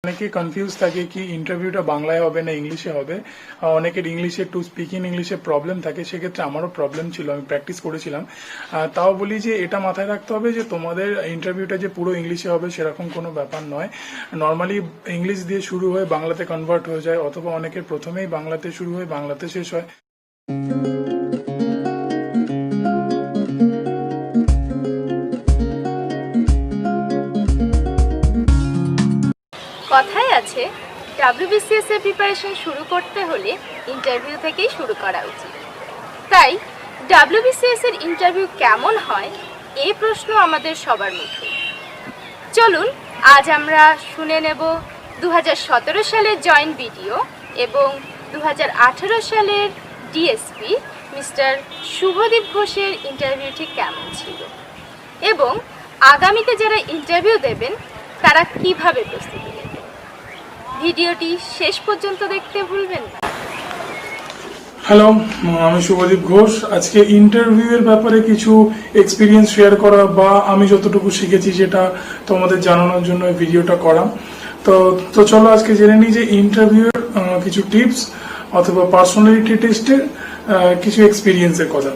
অনেকে কনফিউজ থাকে কি ইন্টারভিউটা বাংলায় হবে না ইংলিশে হবে। অনেকের ইংলিশে টু স্পিক ইন ইংলিশে প্রবলেম থাকে, সেক্ষেত্রে আমারও প্রবলেম ছিল, আমি প্র্যাকটিস করেছিলাম। তাও বলি যে এটা মাথায় রাখতে হবে যে তোমাদের ইন্টারভিউটা যে পুরো ইংলিশে হবে সেরকম কোনো ব্যাপার নয়। নর্মালি ইংলিশ দিয়ে শুরু হয়ে বাংলাতে কনভার্ট হয়ে যায়, অথবা অনেকের প্রথমেই বাংলাতে শুরু হয়ে বাংলাতে শেষ হয়। কথায় আছে ডাব্লিউবিসিএস এর প্রিপারেশন শুরু করতে হলে ইন্টারভিউ থেকেই শুরু করা উচিত। তাই ডাব্লিউবিসিএস এর ইন্টারভিউ কেমন হয় এই প্রশ্ন আমাদের সবার মুখে। চলুন আজ আমরা শুনে নেব 2017 সালের জয়েন্ট ভিডিও এবং 2018 সালের ডিএসপি মিস্টার শুভদীপ ঘোষের ইন্টারভিউটি কেমন ছিল এবং আগামীতে যারা ইন্টারভিউ দেবেন তারা কিভাবে প্রস্তুতি নেবেন। ভিডিওটি শেষ পর্যন্ত দেখতে ভুলবেন না। হ্যালো, আমি শুভদীপ ঘোষ। আজকে ইন্টারভিউ এর ব্যাপারে কিছু এক্সপিরিয়েন্স শেয়ার করা বা আমি যতটুকু শিখেছি সেটা তোমাদের জানানোর জন্য ভিডিওটা করা। তো চলো আজকে জেনে নিই যে ইন্টারভিউ এর কিছু টিপস অথবা পার্সোনালিটি টেস্টের কিছু এক্সপিরিয়েন্সের কথা।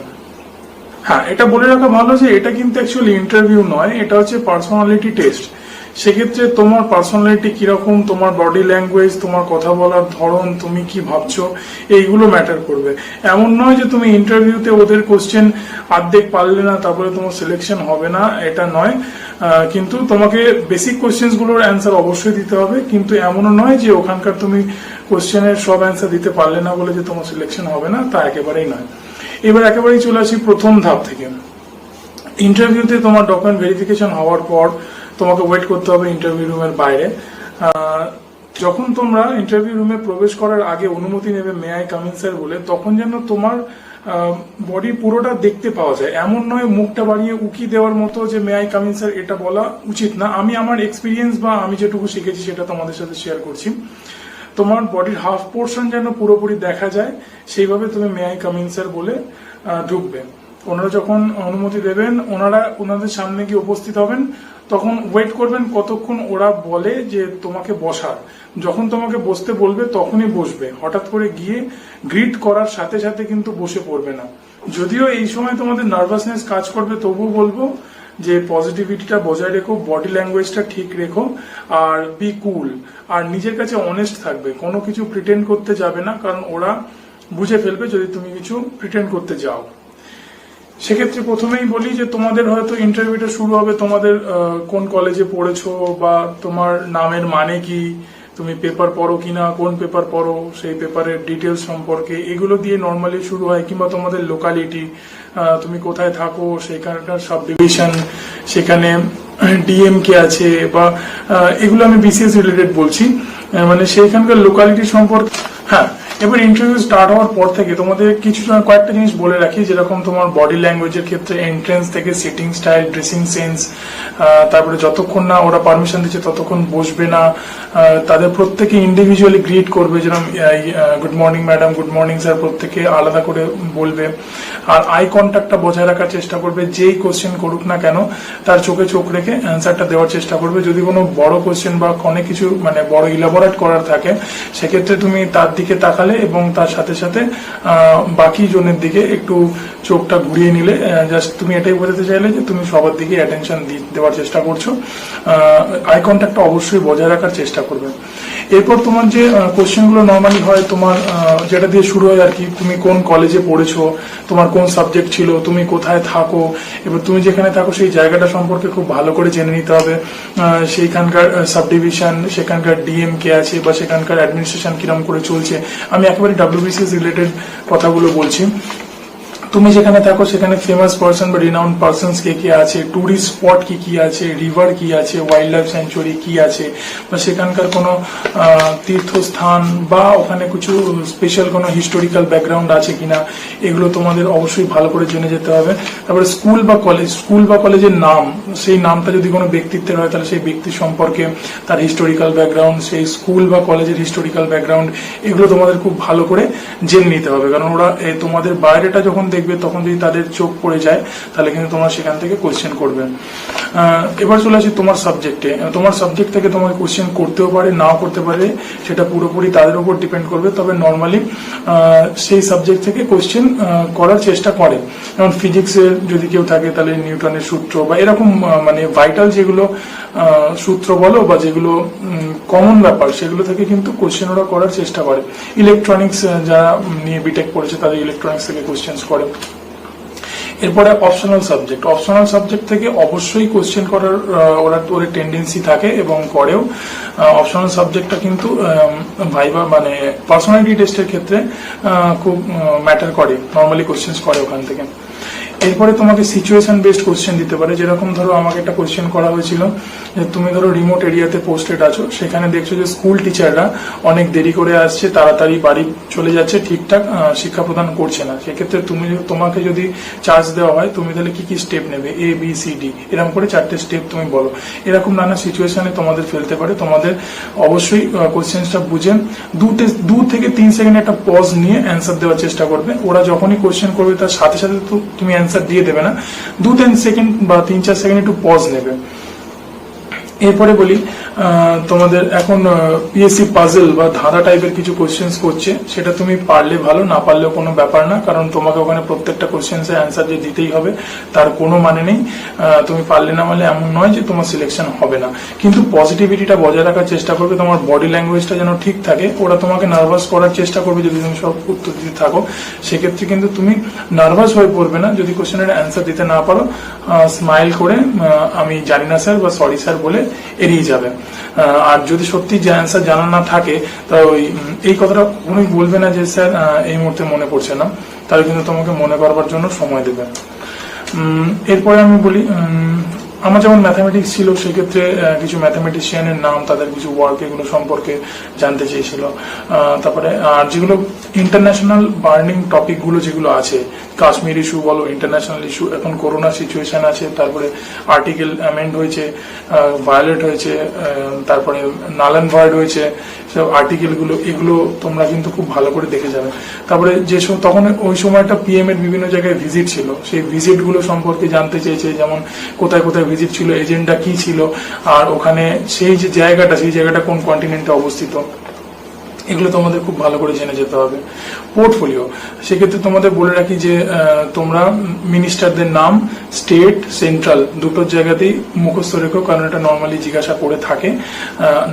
হ্যাঁ, এটা বলে রাখা ভালো যে এটা কিন্তু অ্যাকচুয়ালি ইন্টারভিউ নয়, এটা হচ্ছে পার্সোনালিটি টেস্ট। সেক্ষেত্রে তোমার পার্সোনালিটি কিরকম, তোমার বডি ল্যাঙ্গুয়েজ, তোমার কথা বলার ধরন, তুমি কি ভাবছো, এইগুলো ম্যাটার করবে। এমন নয় যে তুমি ইন্টারভিউতে ওদের কোশ্চেন অর্ধেক পারলে না তারপরে তোমার সিলেকশন হবে না, এটা নয়। কিন্তু তোমাকে বেসিক কোশ্চেন্স গুলোর অ্যান্সার অবশ্যই দিতে হবে, কিন্তু এমনও নয় যে ওখানকার তুমি কোশ্চেনের সব অ্যান্সার দিতে পারলে না বলে যে তোমার সিলেকশন হবে না, তা একেবারেই নয়। এবার একেবারেই চলে আসি প্রথম ধাপ থেকে। ইন্টারভিউতে তোমার ডকুমেন্ট ভেরিফিকেশন হওয়ার পর তোমাকে ওয়েট করতে হবে ইন্টারভিউ রুমের বাইরে। যখন তোমরা ইন্টারভিউ রুমে প্রবেশ করার আগে অনুমতি নেবে may I come in sir বলে, তখন যেন তোমার বডি পুরোটা দেখতে পাওয়া যায়। এমন নয় মুখটা বাড়িয়ে উকি দেওয়ার মতো যে may I come in sir, এটা বলা উচিত না। আমি আমার এক্সপিরিয়েন্স বা আমি যেটুকু শিখেছি সেটা তোমাদের সাথে শেয়ার করছি। তোমার বডির হাফ পোর্শন যেন পুরোপুরি দেখা যায়, সেইভাবে তুমি may I come in sir বলে ঢুকবে। ওনারা যখন অনুমতি দেবেন, ওনাদের সামনে গিয়ে উপস্থিত হবেন, তখন ওয়েট করবেন কতক্ষণ ওরা বলে যে তোমাকে বসার। যখন তোমাকে বসতে বলবে তখনই বসবে, হঠাৎ করে গিয়ে গ্রিট করার সাথে সাথে কিন্তু বসে পড়বে না। যদিও এই সময় তোমাদের নার্ভাসনেস কাজ করবে, তবুও বলবো যে পজিটিভিটিটা বজায় রেখো, বডি ল্যাঙ্গুয়েজটা ঠিক রেখো, আর বি কুল, আর নিজের কাছে অনেস্ট থাকবে। কোনো কিছু প্রিটেন্ড করতে যাবে না, কারণ ওরা বুঝে ফেলবে যদি তুমি কিছু প্রিটেন্ড করতে যাও। সেক্ষেত্রে প্রথমেই বলি যে তোমাদের হয়তো ইন্টারভিউটা শুরু হবে তোমাদের কোন কলেজে পড়েছো বা তোমার নামের মানে কি, তুমি পেপার পড়ো কিনা, কোন পেপার পড়ো, সেই পেপারের ডিটেলস সম্পর্কে, এগুলো দিয়ে নর্মালি শুরু হয়। কিংবা তোমাদের লোকালিটি, তুমি কোথায় থাকো, সেখানকার সাব ডিভিশন, সেখানে ডিএম কে আছে, বা এগুলো আমি বিসিএস রিলেটেড বলছি, মানে সেইখানকার লোকালিটি সম্পর্কে। হ্যাঁ, এবার ইন্টারভিউ স্টার্ট হওয়ার পর থেকে তোমাদের কয়েকটা জিনিস বলে রাখি, যেরকম তোমার বডি ল্যাঙ্গুয়েজের ক্ষেত্রে এন্ট্রেন্স থেকে সিটিং স্টাইল, ড্রেসিং সেন্স, তারপরে যতক্ষণ না ওরা পারমিশন দিচ্ছে ততক্ষণ বসবে না। তাদের প্রত্যেকে ইন্ডিভিজুয়ালি গ্রিট করবে, যেরকম good morning madam, good morning sir, প্রত্যেকে আলাদা করে বলবে। আর আই কন্ট্যাক্টটা বজায় রাখার চেষ্টা করবে, যেই কোশ্চেন করুক না কেন তার চোখে চোখ রেখে অ্যান্সারটা দেওয়ার চেষ্টা করবে। যদি কোনো বড় কোশ্চেন বা অনেক কিছু মানে বড় ইলাবোরেট করার থাকে, সেক্ষেত্রে তুমি তার দিকে তাকালে এবং তার সাথে সাথে বাকি জনের দিকে একটু চোখটা ঘুরিয়ে নিলে, জাস্ট তুমি এটাই বোঝাতে চাইলে যে তুমি সবার দিকে অ্যাটেনশন দেওয়ার চেষ্টা করছো। আই কন্ট্যাক্টটা অবশ্যই বজায় রাখার চেষ্টা করবে। এরপর তোমার যে কোশ্চেনগুলো নর্মালি হয়, তোমার যেটা দিয়ে শুরু হয় আর কি, তুমি কোন কলেজে পড়েছো, তোমার কোন সাবজেক্ট ছিল, তুমি কোথায় থাকো। এবার তুমি যেখানে থাকো সেই জায়গাটা সম্পর্কে খুব ভালো করে জেনে নিতে হবে। সেইখানকার সাব ডিভিশন, সেখানকার ডিএম কে আছে, বা সেখানকার অ্যাডমিনিস্ট্রেশন কিরম করে চলছে। আমি একেবারে ডাব্লিউবিসিএস রিলেটেড কথাগুলো বলছি। তুমি যেখানে থাকো সেখানে ফেমাস পার্সন বা রিনাউন্ড পার্সনস কে কি আছে, টুরিস্ট স্পট কি কি আছে, রিভার কি আছে, ওয়াইল্ড লাইফ স্যাংচুয়ারি কি আছে, বা সেখানকার কোনো তীর্থস্থান বা ওখানে কিছু স্পেশাল কোনো হিস্টোরিক্যাল ব্যাকগ্রাউন্ড আছে কিনা, এগুলো তোমাদের অবশ্যই ভালো করে জেনে যেতে হবে। তারপরে স্কুল বা কলেজের নাম, সেই নামটা যদি কোনো ব্যক্তিত্বের হয় তাহলে সেই ব্যক্তির সম্পর্কে তার হিস্টোরিক্যাল ব্যাকগ্রাউন্ড, সেই স্কুল বা কলেজের হিস্টোরিক্যাল ব্যাকগ্রাউন্ড, এগুলো তোমাদের খুব ভালো করে জেনে নিতে হবে। কারণ ওরা তোমাদের বাইরেটা যখন দেখবে দেখবে তখন যদি তাদের চোখ পড়ে যায় তাহলে কিন্তু তোমার সেখান থেকে কোশ্চেন করবে। এবার চলে আসি তোমার সাবজেক্টে। তোমার সাবজেক্ট থেকে তোমাকে কোশ্চেন করতেও পারে, নাও করতে পারে, সেটা পুরোপুরি তাদের উপর ডিপেন্ড করবে। তবে নর্মালি সেই সাবজেক্ট থেকে কোশ্চেন করার চেষ্টা করে। যেমন ফিজিক্সের যদি কেউ থাকে তাহলে নিউটনের সূত্র বা এরকম মানে ভাইটাল যেগুলো সূত্র বলো বা যেগুলো কমন ব্যাপার সেগুলো থেকে কিন্তু কোশ্চেন ওরা করার চেষ্টা করে। ইলেকট্রনিক্স যারা নিয়ে বিটেক পড়েছে তাদের ইলেকট্রনিক্স থেকে কোশ্চেন করে। এরপরে অপশনাল সাবজেক্ট থেকে অবশ্যই কোশ্চেন করার ওরা টেন্ডেন্সি থাকে এবং করেও। অপশনাল সাবজেক্টটা কিন্তু ভাইবা মানে পার্সোনালিটি টেস্টের ক্ষেত্রে খুব ম্যাটার করে, নর্মালি কোশ্চেন করে ওখান থেকে। এরপরে তোমাকে সিচুয়েশন বেসড কোশ্চেন দিতে পারে। যেরকম ধরো আমাকে একটা কোশ্চেন করা হয়েছিল যে তুমি ধরো রিমোট এরিয়াতে পোস্টেড আছো, সেখানে দেখছো যে স্কুল টিচাররা অনেক দেরি করে আসছে, তাড়াতাড়ি বাড়ি চলে যাচ্ছে, ঠিকঠাক শিক্ষা প্রদান করছে না। সেক্ষেত্রে তোমাকে যদি চার্জ দেওয়া হয় তুমি তাহলে কি কি স্টেপ নেবে, A B C D এরকম করে 4টে স্টেপ তুমি বলো। এরকম নানা সিচুয়েশনে তোমাদের ফেলতে পারে। তোমাদের অবশ্যই কোশ্চেনটা বুঝে 2 থেকে 3 সেকেন্ড একটা পজ নিয়ে অ্যান্সার দেওয়ার চেষ্টা করবে। ওরা যখনই কোশ্চেন করবে তার সাথে সাথে তুমি অ্যান্সার দিয়ে দেবে না, 2-3 সেকেন্ড বা 3-4 সেকেন্ড একটু পজ নেবে। এরপরে বলি তোমাদের এখন পিএসসি পাজল বা ধাঁধা টাইপের কিছু কোশ্চেন্স করছে, সেটা তুমি পারলে ভালো, না পারলেও কোনো ব্যাপার না, কারণ তোমাকে ওখানে প্রত্যেকটা কোশ্চেন্সের অ্যান্সার যে দিতেই হবে তার কোনো মানে নেই। তুমি পারলে না মানে এমন নয় যে তোমার সিলেকশন হবে না, কিন্তু পজিটিভিটিটা বজায় রাখার চেষ্টা করবে, তোমার বডি ল্যাঙ্গুয়েজটা যেন ঠিক থাকে। ওরা তোমাকে নার্ভাস করার চেষ্টা করবে যদি তুমি সব উত্তর দিতে থাকো, সেক্ষেত্রে কিন্তু তুমি নার্ভাস হয়ে পড়বে না। যদি কোশ্চেনের অ্যান্সার দিতে না পারো স্মাইল করে আমি জানি না স্যার বা সরি স্যার বলে এড়িয়ে যাবে। আর যদি সত্যি যে অ্যান্সার জানা না থাকে তা এই কথাটা কখনোই বলবে না যে স্যার এই মুহূর্তে মনে পড়ছে না, তাহলে কিন্তু তোমাকে মনে করবার জন্য সময় দেবে। এরপরে আমি বলি আমার যেমন ম্যাথামেটিক্স ছিল, সেক্ষেত্রে কিছু ম্যাথামেটিশিয়ানের নাম, তাদের কিছু ওয়ার্ক এগুলো সম্পর্কে জানতে চেয়েছিল। তারপরে আর যেগুলো ইন্টারন্যাশনাল বার্নিং টপিকগুলো যেগুলো আছে, কাশ্মীর ইস্যু বলো, ইন্টারন্যাশনাল ইস্যু, এখন করোনা সিচুয়েশন আছে, তারপরে আর্টিকেল অ্যামেন্ড হয়েছে, ভায়োলেট হয়েছে, তারপরে নাল অ্যান্ড ভয়েড হয়েছে, সব আর্টিকেলগুলো এগুলো তোমরা কিন্তু খুব ভালো করে দেখে যাবে। তারপরে তখন ওই সময়টা পিএম এর বিভিন্ন জায়গায় ভিজিট ছিল, সেই ভিজিটগুলো সম্পর্কে জানতে চেয়েছে, যেমন কোথায় কোথায় ভিজিট ছিল, এজেন্ডা কি ছিল, আর ওখানে সেই যে জায়গাটা কোন কন্টিনেন্টে অবস্থিত, এগুলো তোমাদের খুব ভালো করে জেনে যেতে হবে। পোর্টফোলিও, সেক্ষেত্রে তোমাদের বলে রাখি যে তোমরা মিনিস্টারদের নাম স্টেট সেন্ট্রাল দুটোর জায়গাতেই মুখস্থ রেখো, কারণ এটা নর্মালি জিজ্ঞাসা করে থাকে,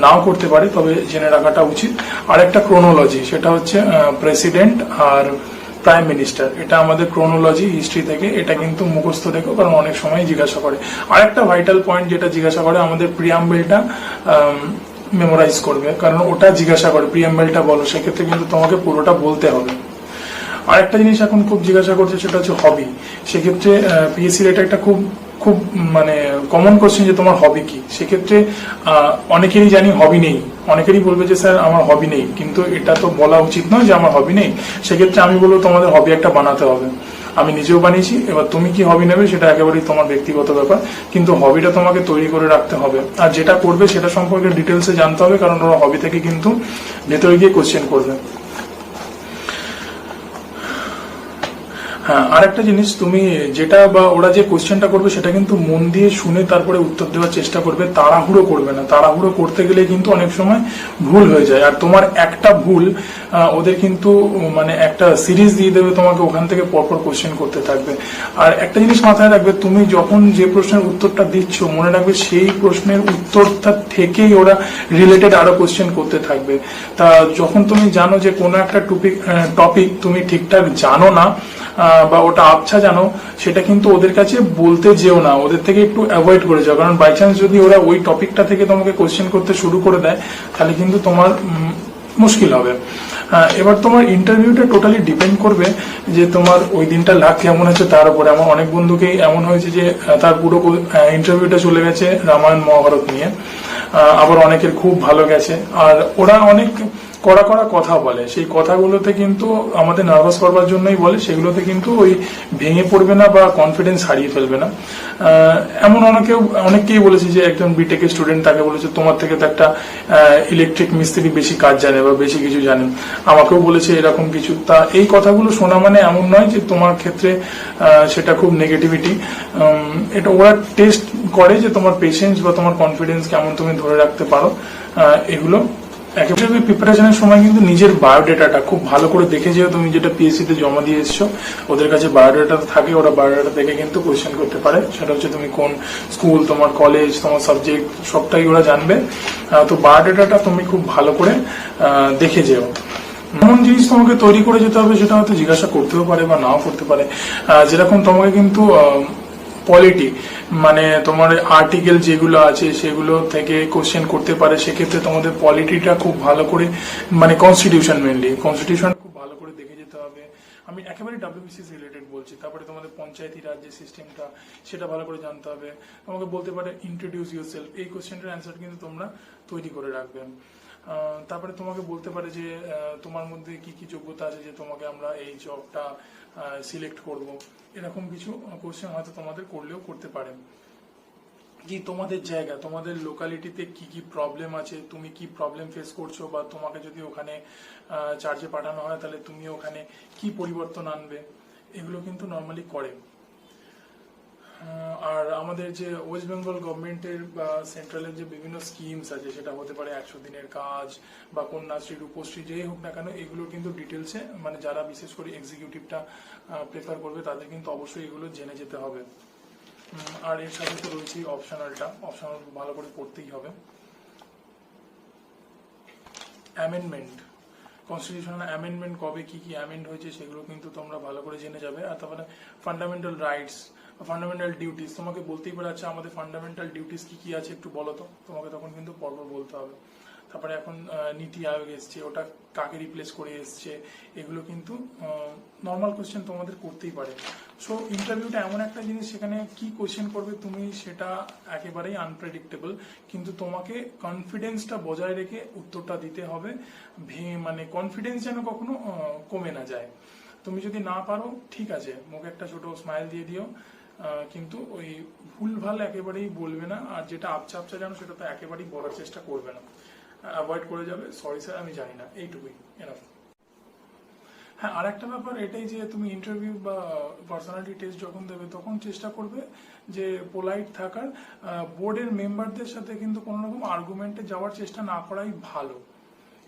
নাও করতে পারে, তবে জেনে রাখাটা উচিত। আর একটা ক্রোনোলজি, সেটা হচ্ছে প্রেসিডেন্ট আর প্রাইম মিনিস্টার, এটা আমাদের ক্রোনোলজি হিস্ট্রি থেকে, এটা কিন্তু মুখস্থ রেখো, কারণ অনেক সময় জিজ্ঞাসা করে। আর একটা ভাইটাল পয়েন্ট যেটা জিজ্ঞাসা করে, আমাদের প্রিয়াম্বেলটা মেমোরাইজ করবে, কারণ ওটা জিজ্ঞাসা করে প্রিয়াম্বেলটা বলো, সেক্ষেত্রে কিন্তু তোমাকে পুরোটা বলতে হবে। আরেকটা জিনিস এখন খুব জিজ্ঞাসা করছে, সেটা হচ্ছে হবি। সেক্ষেত্রে পিএসসির এটা একটা খুব খুব মানে কমন কোশ্চেন যে তোমার হবি কি। সেক্ষেত্রে অনেকেরই জানি হবি নেই, অনেকেরই বলবে যে স্যার আমার হবি নেই, কিন্তু এটা তো বলা উচিত নয় যে আমার হবি নেই। সেক্ষেত্রে আমি বলবো তোমাদের হবি একটা বানাতে হবে। আমি নিজেও বানিয়েছি, এবার তুমি কি হবি নেবে সেটা একেবারেই তোমার ব্যক্তিগত ব্যাপার, কিন্তু হবিটা তোমাকে তৈরি করে রাখতে হবে। আর যেটা করবে সেটা সম্পর্কে ডিটেলসে জানতে হবে, কারণ ওরা হবি থেকে কিন্তু ভেতরে গিয়ে কোশ্চেন করবে। হ্যাঁ, আরেকটা জিনিস, তুমি যেটা বা ওরা যে কোশ্চেনটা করবে সেটা কিন্তু মন দিয়ে শুনে তারপরে উত্তর দেওয়ার চেষ্টা করবে, তাড়াহুড়ো করবে না। তাড়াহুড়ো করতে গেলে কিন্তু অনেক সময় ভুল হয়ে যায়, আর তোমার একটা ভুল ওদের কিন্তু মানে একটা সিরিজ দিয়ে দেবে তোমাকে, ওখান থেকে পরপর কোশ্চেন করতে থাকবে। আর একটা জিনিস মাথায় রাখবে, তুমি যখন যে প্রশ্নের উত্তরটা দিচ্ছ মনে রাখবে সেই প্রশ্নের উত্তরটা থেকেই ওরা রিলেটেড আরো কোশ্চেন করতে থাকবে। তা যখন তুমি জানো যে কোনো একটা টপিক তুমি ঠিকঠাক জানো না বা ওটা আবছা জানো, সেটা কিন্তু ওদের কাছে বলতে যেও না, ওদের থেকে একটু অ্যাভয়েড করে যাও, কারণ বাই চান্স যদি ওরা ওই টপিকটা থেকে তোমাকে কোশ্চেন করতে শুরু করে দেয় তাহলে কিন্তু তোমার মুশকিল হবে। এবার তোমার ইন্টারভিউটা টোটালি ডিপেন্ড করবে যে তোমার ওই দিনটা লাক কেমন আছে তার উপরে। আমার অনেক বন্ধুকেই এমন হয়েছে যে তার পুরো ইন্টারভিউটা চলে গেছে রামায়ণ মহাভারত নিয়ে, আবার অনেকের খুব ভালো গেছে। আর ওরা অনেক কড়া কড়া কথা বলে, সেই কথাগুলোতে কিন্তু আমাদের নার্ভাস করবার জন্যই বলে, সেগুলোতে কিন্তু ওই ভেঙে পড়বে না বা কনফিডেন্স হারিয়ে ফেলবে না। এমন অনেককেই বলেছি যে একজন বিটেক স্টুডেন্ট, তাকে বলেছে তোমার থেকে তো একটা ইলেকট্রিক মিস্ত্রি বেশি কাজ জানে বা বেশি কিছু জানে, আমাকেও বলেছে এরকম কিছু। তা এই কথাগুলো শোনা মানে এমন নয় যে তোমার ক্ষেত্রে সেটা খুব নেগেটিভিটি। এটা ওরা টেস্ট করে যে তোমার পেশেন্স বা তোমার কনফিডেন্স কেমন তুমি ধরে রাখতে পারো। এগুলো একেবারে প্রিপারেশনের সময় কিন্তু নিজের বায়োডেটাটা খুব ভালো করে দেখে যেও, তুমি যেটা পিএসসি তে জমা দিয়ে এসছো, ওদের কাছে বায়োডেটা থাকে, ওরা বায়োডেটা দেখে কিন্তু কোয়েশ্চেন করতে পারে। সেটা হচ্ছে তুমি কোন স্কুল, তোমার কলেজ, তোমার সাবজেক্ট সবটাই ওরা জানবে। তো বায়োডেটাটা তুমি খুব ভালো করে দেখে যেও। এমন জিনিস তোমাকে তৈরি করে যেতে হবে, সেটা হয়তো জিজ্ঞাসা করতেও পারে বা নাও করতে পারে। যেরকম তোমাকে কিন্তু পলিটি মানে তোমার আর্টিকেল যেগুলো আছে সেগুলো থেকে কোশ্চেন করতে পারে। সেক্ষেত্রে তোমাদের পলিটিটা খুব ভালো করে, মানে কনস্টিটিউশন মেনলি, কনস্টিটিউশন খুব ভালো করে দেখে যেতে হবে। আমি একেবারে ডাব্লিউবিসিএস রিলেটেড বলছি। তারপরে তোমাদের পঞ্চায়েতি রাজ যে সিস্টেমটা, সেটা ভালো করে জানতে হবে। তোমাকে বলতে পারে ইন্ট্রোডিউস ইউরসেলফ, এই কোশ্চেনটার অ্যান্সার কিন্তু তোমরা তৈরি করে রাখবে। তারপরে তোমাকে বলতে পারে যে তোমার মধ্যে কি কি যোগ্যতা আছে যে তোমাকে আমরা এই জবটা সিলেক্ট করব। এরকম কিছু কোশ্চেন হয়তো তোমাদের করলেও করতে পারে। কি তোমাদের জায়গা, তোমাদের লোকালিটিতে কি কি প্রবলেম আছে, তুমি কি প্রবলেম ফেস করছো, বা তোমাকে যদি ওখানে চার্জে পাঠানো হয় তাহলে তুমি ওখানে কি পরিবর্তন আনবে, এগুলো কিন্তু নর্মালি করে। আর আমাদের যে ওয়েস্ট বেঙ্গল গভর্নমেন্টের বা সেন্ট্রালের যে বিভিন্ন স্কিমস আছে, সেটা হতে পারে 100 দিনের কাজ বা কন্যাশ্রী, রূপশ্রী, যেই হোক না কেন, এগুলো কিন্তু ডিটেলসে, মানে যারা বিশেষ করে এক্সিকিউটিভটা প্রেফার করবে তাদের কিন্তু অবশ্যই এগুলো জেনে যেতে হবে। আর এর সাথে তো রয়েছে অপশনাল ভালো করে পড়তেই হবে। অ্যামেন্ডমেন্ট, কনস্টিটিউশনাল অ্যামেন্ডমেন্ট কবে কি কি অ্যামেন্ড হয়েছে সেগুলো কিন্তু তোমরা ভালো করে জেনে যাবে। আর তারপরে ফান্ডামেন্টাল রাইটস, ফান্ডামেন্টাল ডিউটিস, তোমাকে বলতেই পারে আচ্ছা আমাদের ফান্ডামেন্টাল ডিউটিস কি কি আছে একটু বলো তো, তোমাকে তখন কিন্তু পরপর বলতে হবে। তারপরে এখন নীতি আয়োগ এসছে, ওটা কাকে রিপ্লেস করে এসছে, এগুলো কিন্তু নর্মাল কোয়েশ্চেন তোমাদের করতেই পারে। সো ইন্টারভিউটা এমন একটা জিনিস, সেখানে কি কোয়েশ্চেন করবে তুমি সেটা একেবারেই আনপ্রেডিক্টেবল, কিন্তু তোমাকে কনফিডেন্সটা বজায় রেখে উত্তরটা দিতে হবে। মানে কনফিডেন্স যেন কখনো কমে না যায়। তুমি যদি না পারো ঠিক আছে, মুখে একটা ছোট স্মাইল দিয়ে দিও, কিন্তু ওই ভুলভাল একেবারেই বলবে না। আর যেটা আপচা আপচা জানো সেটা তো একেবারেই বলার চেষ্টা করবে না, অ্যাভয়েড করে যাবে, সরি স্যার আমি জানি না, এইটুকুই এনাফ। হ্যাঁ, আর একটা ব্যাপার এটাই যে তুমি ইন্টারভিউ বা পার্সোনালিটি টেস্ট যখন দেবে তখন চেষ্টা করবে যে পোলাইট থাকার। বোর্ডের মেম্বারদের সাথে কিন্তু কোনো রকম আর্গুমেন্টে যাওয়ার চেষ্টা না করাই ভালো।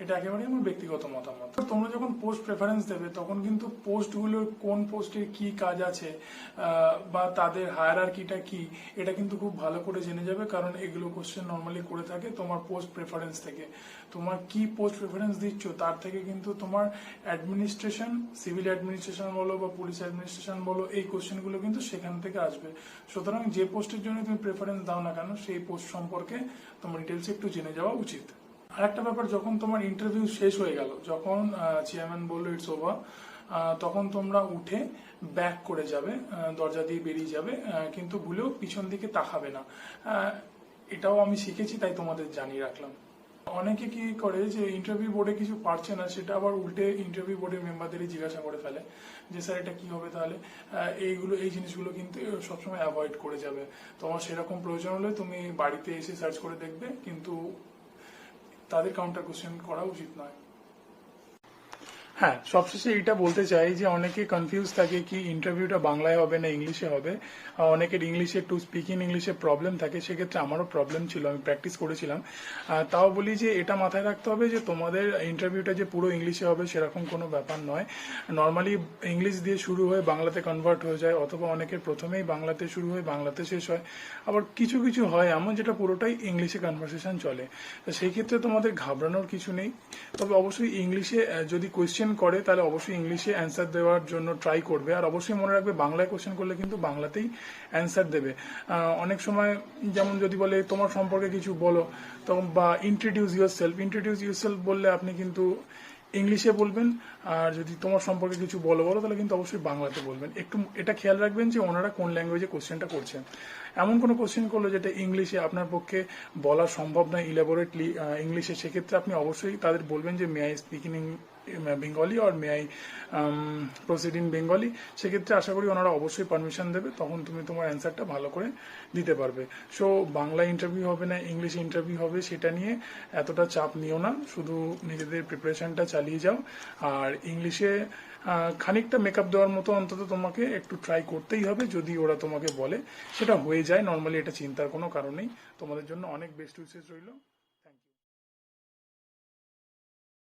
এটা একেবারেই আমার ব্যক্তিগত মতামত। তোমরা যখন পোস্ট প্রেফারেন্স দেবে তখন কিন্তু পোস্টগুলোর কোন পোস্টের কি কাজ আছে বা তাদের হায়ারার্কিটা কি, এটা কিন্তু খুব ভালো করে জেনে যাবে। কারণ এগুলো কোশ্চেন নর্মালি করে থাকে তোমার পোস্ট প্রেফারেন্স থেকে। তোমার কি পোস্ট প্রেফারেন্স দিচ্ছ তার থেকে কিন্তু তোমার অ্যাডমিনিস্ট্রেশন, সিভিল অ্যাডমিনিস্ট্রেশন বলো বা পুলিশ অ্যাডমিনিস্ট্রেশন বলো, এই কোশ্চেনগুলো কিন্তু সেখান থেকে আসবে। সুতরাং যে পোস্টের জন্য তুমি প্রেফারেন্স দাও না কেন, সেই পোস্ট সম্পর্কে তোমার ডিটেলস একটু জেনে যাওয়া উচিত। আরেকটা ব্যাপার, যখন তোমার ইন্টারভিউ শেষ হয়ে গেল, যখন চেয়ারম্যান বললো ইটস ওভার, তখন তোমরা উঠে ব্যাক করে যাবে, দরজা দিয়ে বেরিয়ে যাবে, কিন্তু ভুলেও পিছন দিকে তাকাবে না। এটাও আমি শিখেছি, তাই তোমাদের জানিয়ে রাখলাম। অনেকে কি করে যে ইন্টারভিউ বোর্ডে কিছু পারছে না, সেটা আবার উল্টে ইন্টারভিউ বোর্ডের মেম্বারদেরই জিজ্ঞাসা করে ফেলে যে স্যার এটা কি হবে তাহলে। এই জিনিসগুলো কিন্তু সবসময় অ্যাভয়েড করে যাবে। তোমার সেরকম প্রয়োজন হলে তুমি বাড়িতে এসে সার্চ করে দেখবে, কিন্তু তাদের কাউন্টার কোশ্চেন করা উচিত নয়। হ্যাঁ, সবশেষে এটা বলতে চাই যে অনেকে কনফিউজ থাকে কি ইন্টারভিউটা বাংলায় হবে না ইংলিশে হবে। অনেকের ইংলিশে একটু স্পিকিং ইংলিশে প্রবলেম থাকে, সেক্ষেত্রে আমারও প্রবলেম ছিল, আমি প্র্যাকটিস করেছিলাম। তাও বলি যে এটা মাথায় রাখতে হবে যে তোমাদের ইন্টারভিউটা যে পুরো ইংলিশে হবে সেরকম কোনো ব্যাপার নয়। নর্মালি ইংলিশ দিয়ে শুরু হয়ে বাংলাতে কনভার্ট হয়ে যায়, অথবা অনেকের প্রথমেই বাংলাতে শুরু হয়ে বাংলাতে শেষ হয়। আবার কিছু কিছু হয় এমন যেটা পুরোটাই ইংলিশে কনভারসেশন চলে। তো সেই ক্ষেত্রে তোমাদের ঘাবড়ানোর কিছু নেই। তবে অবশ্যই ইংলিশে যদি কোয়েশ্চেন করে তাহলে অবশ্যই ইংলিশে অ্যান্সার দেওয়ার জন্য ট্রাই করবে। আর অবশ্যই মনে রাখবে বাংলায় কোয়েশ্চেন করলে কিন্তু বাংলাতেই অ্যান্সার দেবে। অনেক সময় যেমন যদি বলে তোমার সম্পর্কে কিছু বলো, তখন বা ইন্ট্রোডিউস ইউরসেলফ বললে আপনি কিন্তু ইংলিশে বলবেন, আর যদি তোমার সম্পর্কে কিছু বলো তাহলে কিন্তু অবশ্যই বাংলাতে বলবেন। একটু এটা খেয়াল রাখবেন যে ওনারা কোন ল্যাঙ্গুয়েজে কোশ্চেনটা করছেন। এমন কোনো কোশ্চেন করলো যেটা ইংলিশে আপনার পক্ষে বলা সম্ভব নয় ইলাবোরেটলি ইংলিশে, সেক্ষেত্রে আপনি অবশ্যই তাদের বলবেন যে may I speak in Bengali or may I proceed in Bengali. সেক্ষেত্রে আশা করি ওনারা অবশ্যই পারমিশন দেবে, তখন তুমি তোমার অ্যান্সারটা ভালো করে দিতে পারবে। সো বাংলা ইন্টারভিউ হবে না ইংলিশ ইন্টারভিউ হবে সেটা নিয়ে এতটা চাপ নিও না, শুধু নিজেদের প্রিপারেশনটা চালিয়ে যাও। আর ইংলিশে খানিকটা মেকআপ দেওয়ার মতো অন্তত তোমাকে একটু ট্রাই করতেই হবে, যদি ওরা তোমাকে বলে সেটা হয়ে যায় নর্মালি, এটা চিন্তার কোনো কারণ নেই। তোমাদের জন্য অনেক বেস্ট উইশেস রইল।